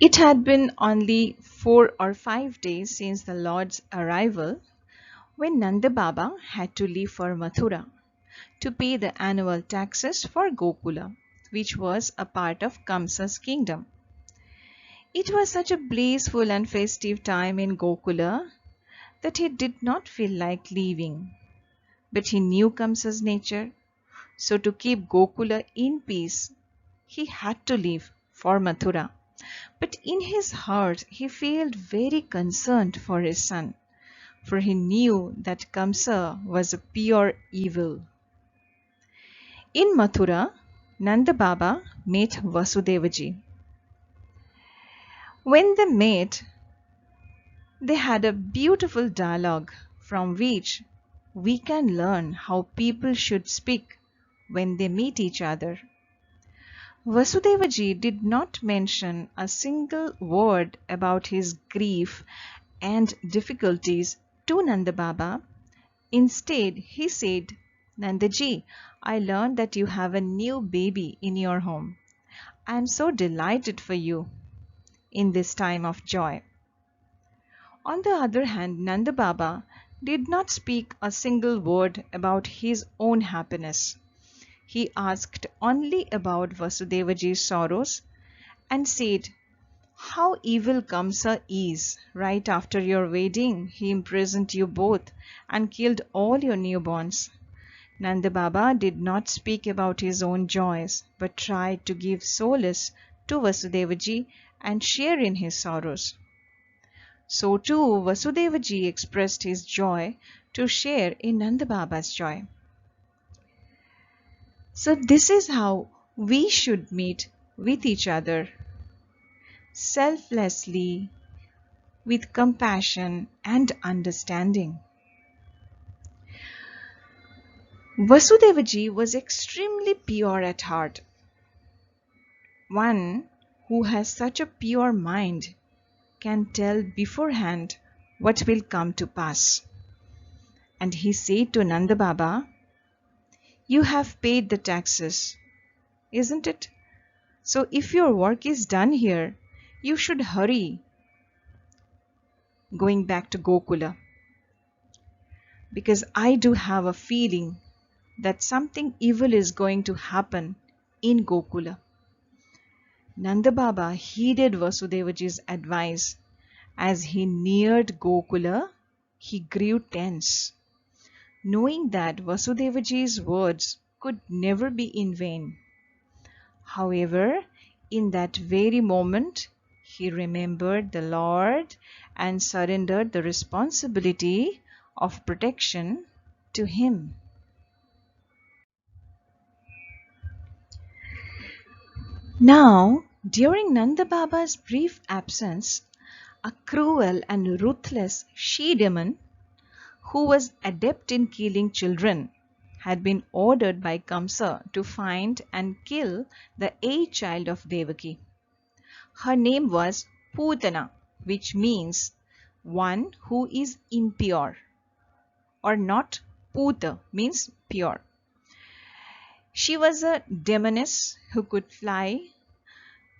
It had been only 4 or 5 days since the Lord's arrival when Nanda Baba had to leave for Mathura to pay the annual taxes for Gokula, which was a part of Kamsa's kingdom. It was such a blissful and festive time in Gokula that he did not feel like leaving. But he knew Kamsa's nature, so to keep Gokula in peace, he had to leave for Mathura. But in his heart, he felt very concerned for his son, for he knew that Kamsa was a pure evil. In Mathura, Nanda Baba met Vasudevaji. When they met, they had a beautiful dialogue from which we can learn how people should speak when they meet each other. Vasudevaji did not mention a single word about his grief and difficulties to Nanda Baba. Instead, he said, "Nandaji, I learned that you have a new baby in your home. I am so delighted for you in this time of joy." On the other hand, Nanda Baba did not speak a single word about his own happiness. He asked only about Vasudevaji's sorrows and said, "How evil Kamsa is. Right after your wedding, he imprisoned you both and killed all your newborns." Nanda Baba did not speak about his own joys, but tried to give solace to Vasudevaji and share in his sorrows. So too, Vasudevaji expressed his joy to share in Nanda Baba's joy. So this is how we should meet with each other, selflessly, with compassion and understanding. Vasudevaji was extremely pure at heart. One who has such a pure mind can tell beforehand what will come to pass. And he said to Nanda Baba, "You have paid the taxes, isn't it? So if your work is done here, you should hurry going back to Gokula. Because I do have a feeling that something evil is going to happen in Gokula." Nanda Baba heeded Vasudevaji's advice. As he neared Gokula, he grew tense, knowing that Vasudevaji's words could never be in vain. However, in that very moment, he remembered the Lord and surrendered the responsibility of protection to him. Now, during Nanda Baba's brief absence, a cruel and ruthless she-demon, who was adept in killing children, had been ordered by Kamsa to find and kill the 8th child of Devaki. Her name was Pūtanā, which means one who is impure, or not. Pūta means pure. She was a demoness who could fly,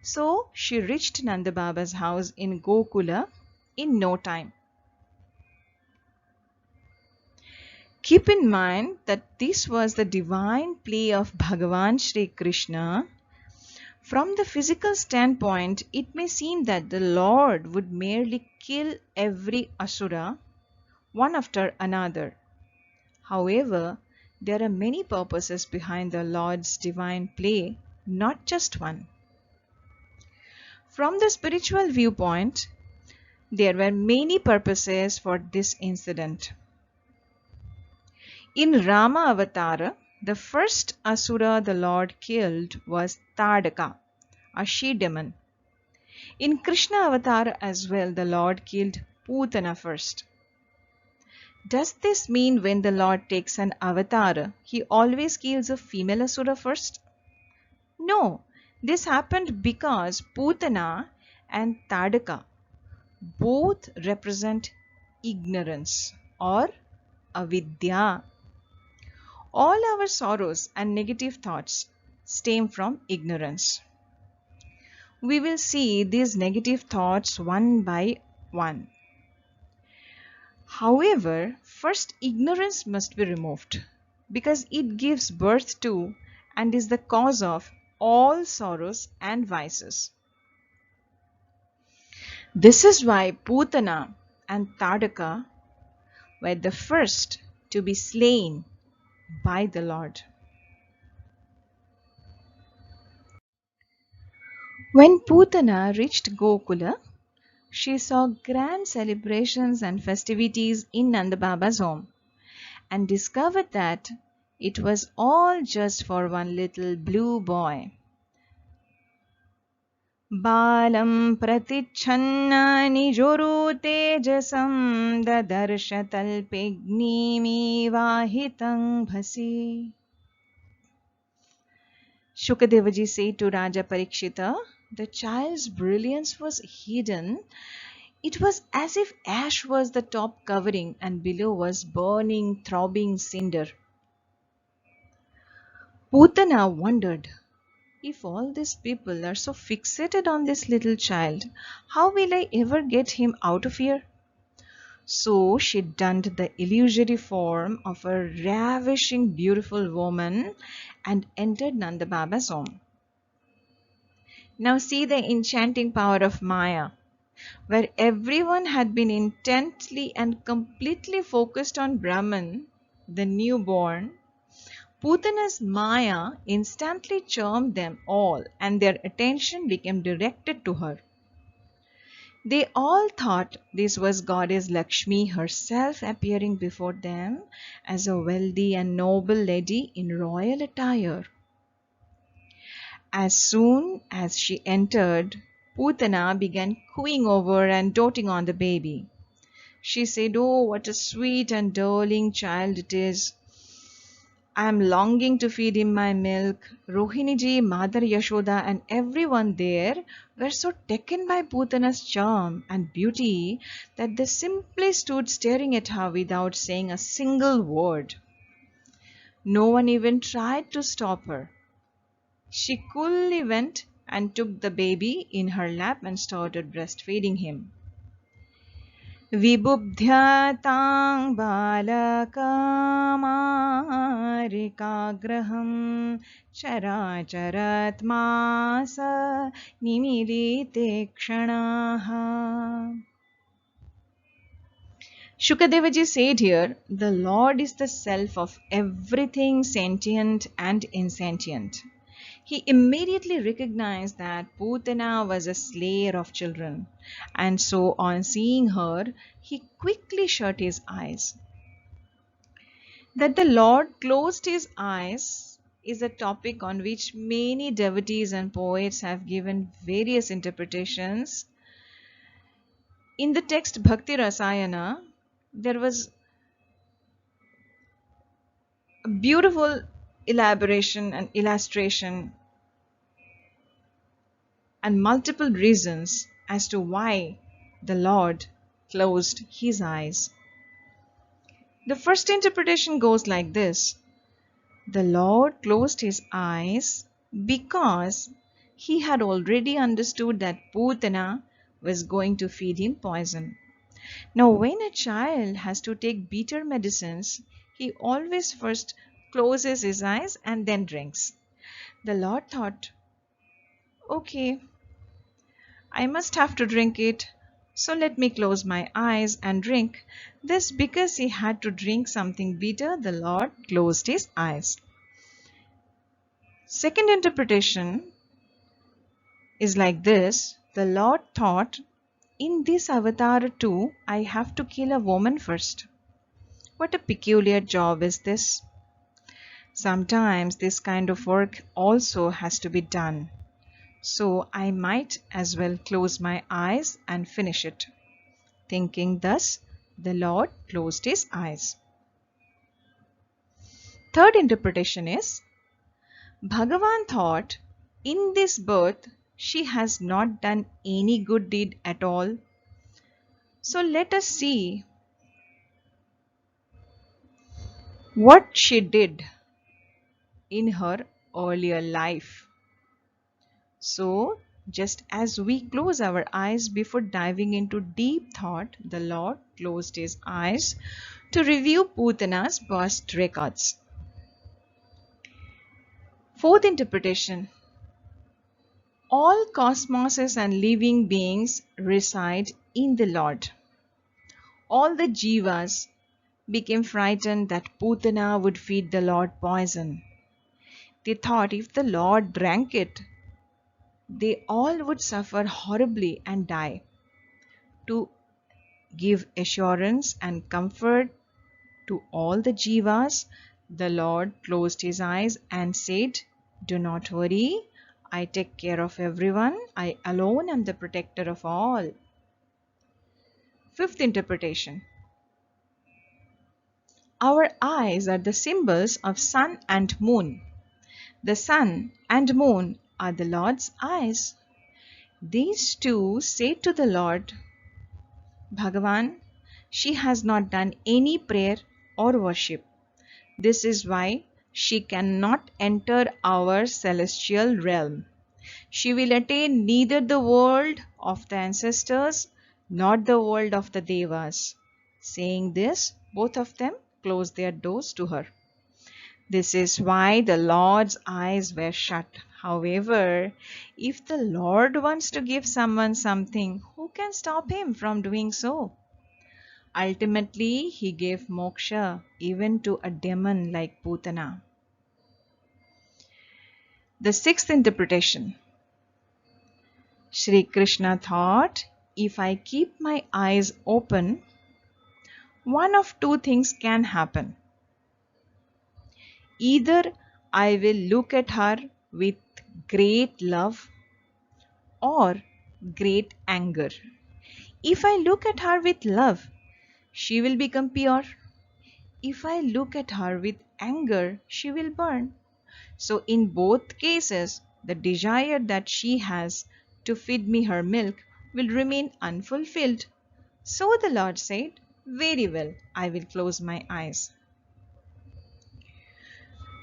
so she reached Nanda Baba's house in Gokula in no time. Keep in mind that this was the divine play of Bhagavan Shri Krishna. From the physical standpoint, it may seem that the Lord would merely kill every asura, one after another. However, there are many purposes behind the Lord's divine play, not just one. From the spiritual viewpoint, there were many purposes for this incident. In Rama Avatara, the first asura the Lord killed was Tadaka, a she-demon. In Krishna Avatāra as well, the Lord killed Pūtanā first. Does this mean when the Lord takes an avatar, he always kills a female asura first? No, this happened because Pūtanā and Tadaka both represent ignorance or avidya. All our sorrows and negative thoughts stem from ignorance. we will see these negative thoughts one by one. However, first ignorance must be removed because it gives birth to and is the cause of all sorrows and vices. This is why Pūtanā and Tadaka were the first to be slain by the Lord. When Pūtanā reached Gokula, she saw grand celebrations and festivities in Nanda Baba's home and discovered that it was all just for one little blue boy. Balam pratichanna nijoru tejasam dadarsh talpignimi vahitam bhasi. Shukadevaji said to Raja Parikshita, the child's brilliance was hidden. It was as if ash was the top covering and below was burning, throbbing cinder. Pūtanā wondered, if all these people are so fixated on this little child, how will I ever get him out of here? So she donned the illusory form of a ravishing, beautiful woman and entered Nanda Baba's home. Now see the enchanting power of Maya, where everyone had been intently and completely focused on Brahman, the newborn. Pūtanā's Maya instantly charmed them all and their attention became directed to her. They all thought this was Goddess Lakshmi herself appearing before them as a wealthy and noble lady in royal attire. As soon as she entered, Pūtanā began cooing over and doting on the baby. She said, "Oh, what a sweet and darling child it is. I am longing to feed him my milk." Rohiniji, Mother Yashoda and everyone there were so taken by Pūtanā's charm and beauty that they simply stood staring at her without saying a single word. No one even tried to stop her. She coolly went and took the baby in her lap and started breastfeeding him. Vibubdhyatang balakamarikagraham characharatmasa nimilite kṣṇaha. Shukadevaji said here, the Lord is the self of everything sentient and insentient. He immediately recognized that Pūtanā was a slayer of children, and so on seeing her, he quickly shut his eyes. That the Lord closed his eyes is a topic on which many devotees and poets have given various interpretations. In the text Bhakti Rasayana, there was a beautiful elaboration and illustration and multiple reasons as to why the Lord closed his eyes. The first interpretation goes like this. The Lord closed his eyes because he had already understood that Pūtanā was going to feed him poison. Now when a child has to take bitter medicines, he always first closes his eyes and then drinks. The Lord thought, okay, I must have to drink it, so let me close my eyes and drink. This because he had to drink something bitter, the Lord closed his eyes. Second interpretation is like this. The Lord thought, in this Avatāra too, I have to kill a woman first. What a peculiar job is this? Sometimes this kind of work also has to be done. So I might as well close my eyes and finish it. Thinking thus, the Lord closed his eyes. Third interpretation is, Bhagavan thought, in this birth, she has not done any good deed at all. So let us see what she did in her earlier life. So Just as we close our eyes before diving into deep thought, the Lord closed his eyes to review Pūtana's past records. Fourth interpretation. All cosmoses and living beings reside in the Lord. All the jivas became frightened that Pūtana would feed the Lord poison. They thought if the Lord drank it, they all would suffer horribly and die. To give assurance and comfort to all the jivas, the Lord closed his eyes and said, "Do not worry, I take care of everyone. I alone am the protector of all." Fifth interpretation. Our eyes are the symbols of sun and moon. The sun and moon are the Lord's eyes. These two say to the Lord, "Bhagavan, she has not done any prayer or worship. This is why she cannot enter our celestial realm. She will attain neither the world of the ancestors nor the world of the devas." Saying this, both of them closed their doors to her. This is why the Lord's eyes were shut. However, if the Lord wants to give someone something, who can stop him from doing so? Ultimately, he gave moksha even to a demon like Pūtana. The sixth interpretation. Sri Krishna thought, if I keep my eyes open, one of two things can happen. Either I will look at her with great love or great anger. If I look at her with love, she will become pure. If I look at her with anger, she will burn. So in both cases, the desire that she has to feed me her milk will remain unfulfilled. So the Lord said, "Very well, I will close my eyes."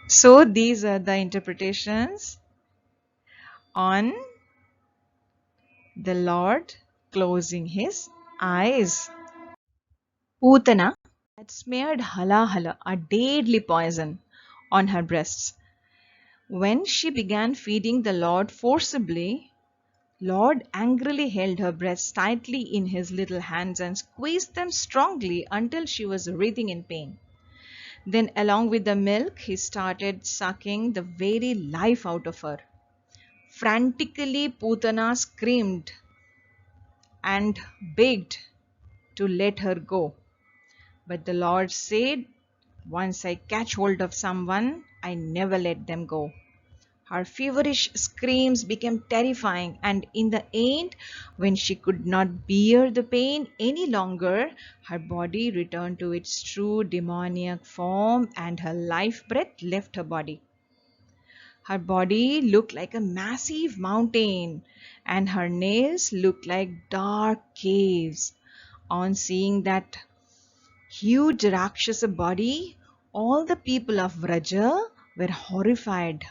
So these are the interpretations on the Lord closing his eyes. Pūtana had smeared halahala, a deadly poison, on her breasts. When she began feeding the Lord forcibly, Lord angrily held her breasts tightly in his little hands and squeezed them strongly until she was writhing in pain. Then along with the milk, he started sucking the very life out of her. Frantically, Pūtana screamed and begged to let her go. But the Lord said, "Once I catch hold of someone, I never let them go." Her feverish screams became terrifying, and in the end, when she could not bear the pain any longer, her body returned to its true demoniac form and her life breath left her body. Her body looked like a massive mountain, and her nails looked like dark caves. On seeing that huge Rakshasa body, all the people of Vraja were horrified.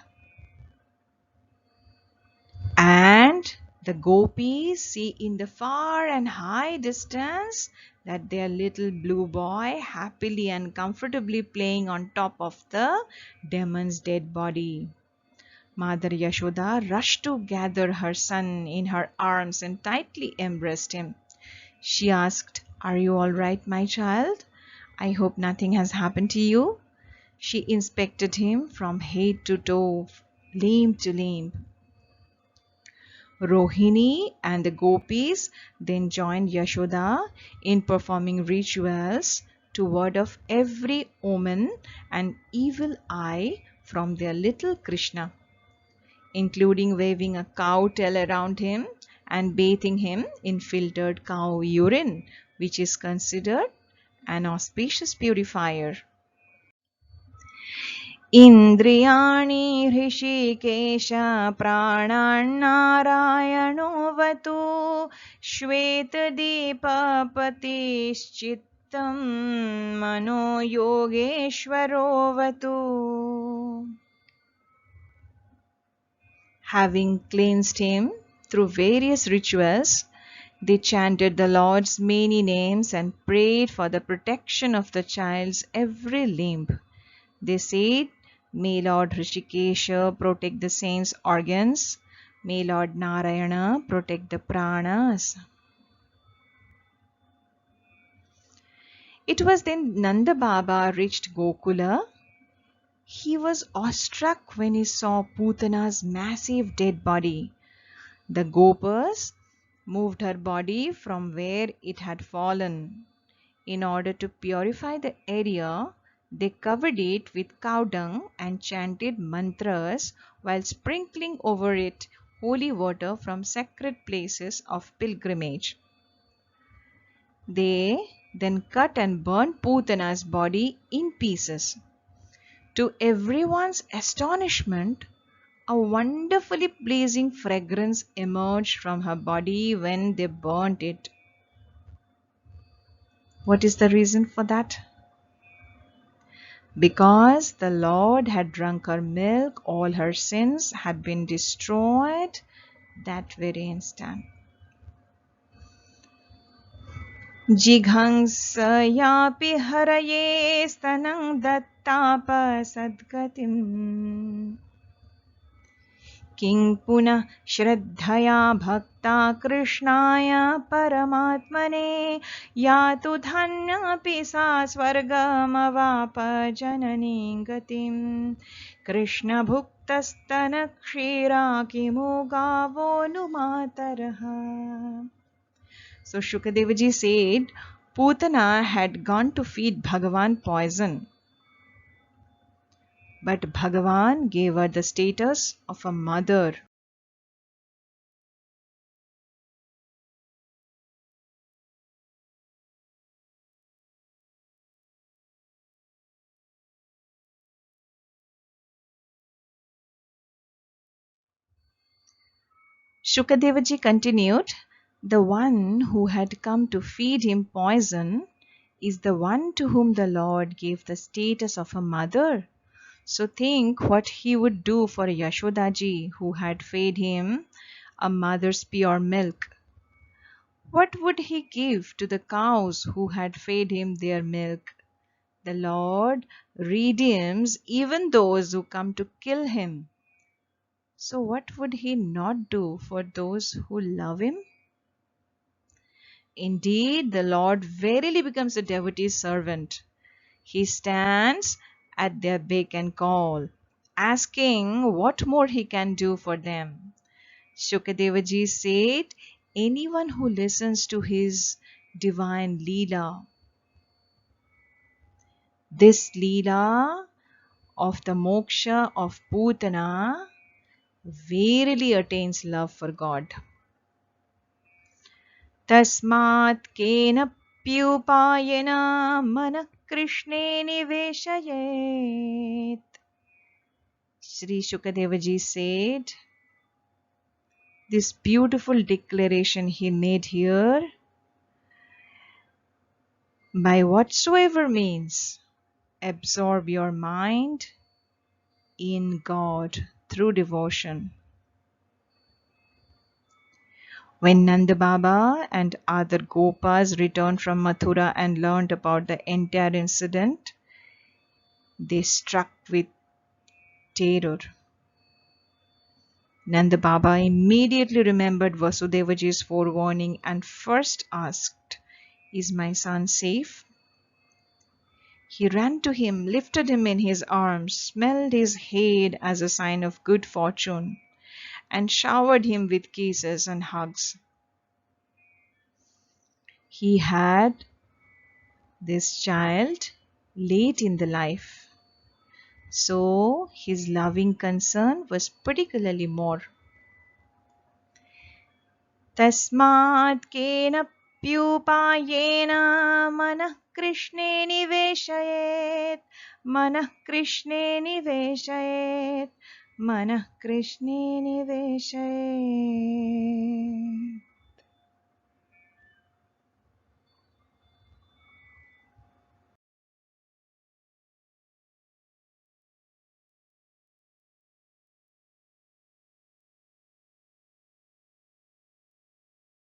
And the gopis see in the far and high distance that their little blue boy happily and comfortably playing on top of the demon's dead body. Mother Yashoda rushed to gather her son in her arms and tightly embraced him. She asked, "Are you all right, my child? I hope nothing has happened to you." She inspected him from head to toe, limb to limb. Rohini and the gopis then joined Yashoda in performing rituals to ward off every omen and evil eye from their little Krishna, including waving a cow tail around him and bathing him in filtered cow urine, which is considered an auspicious purifier. Indriyani Hrishikesha Pranannarayanuvatu Shvetadipapatischittam Mano Yogeshwarovatu. Having cleansed him Through various rituals, they chanted the Lord's many names and prayed for the protection of the child's every limb. They said, "May Lord Hrishikesha protect the saint's organs. May Lord Narayana protect the pranas." It was then Nanda Baba reached Gokula. He was awestruck when he saw Pūtana's massive dead body. The Gopas moved her body from where it had fallen. In order to purify the area, they covered it with cow dung and chanted mantras while sprinkling over it holy water from sacred places of pilgrimage. They then cut and burned Pūtana's body in pieces. To everyone's astonishment, a wonderfully pleasing fragrance emerged from her body when they burnt it. What is the reason for that? Because the Lord had drunk her milk, all her sins had been destroyed that very instant. Jighangsyapi haraye stanang dattapa sadgatim. King punah shraddhaya bhakta krishnaya paramatmane yatu dhanyapi sa swargamavapa janani gatim Krishna bhuktastana kshira kimo gavo numataraha. So Shukadevaji said, Pūtana had gone to feed Bhagavan poison. But Bhagavan gave her the status of a mother. Shukadevaji continued, the one who had come to feed him poison is the one to whom the Lord gave the status of a mother. So think what he would do for Yashodaji who had fed him a mother's pure milk. What would he give to the cows who had fed him their milk? The Lord redeems even those who come to kill him. So what would he not do for those who love him? Indeed, the Lord verily becomes a devotee's servant. He stands at their beck and call, asking what more he can do for them. Shukadevaji said, anyone who listens to his divine Leela, this Leela of the moksha of Pūtanā, verily attains love for God. Tasmat kena pyupayena mana Krishne niveshayet. Sri Shukadevaji said, this beautiful declaration he made here, by whatsoever means, absorb your mind in God through devotion. When Nanda Baba and other Gopas returned from Mathura and learned about the entire incident, they struck with terror. Nanda Baba immediately remembered Vasudevaji's forewarning and first asked, is my son safe? He ran to him, lifted him in his arms, smelled his head as a sign of good fortune, and showered him with kisses and hugs. He had this child late in the life, so his loving concern was particularly more. Tasmat kena pyupayena manah Krishne niveshayet, manah Krishne niveshayet, manah Krishne niveshayet.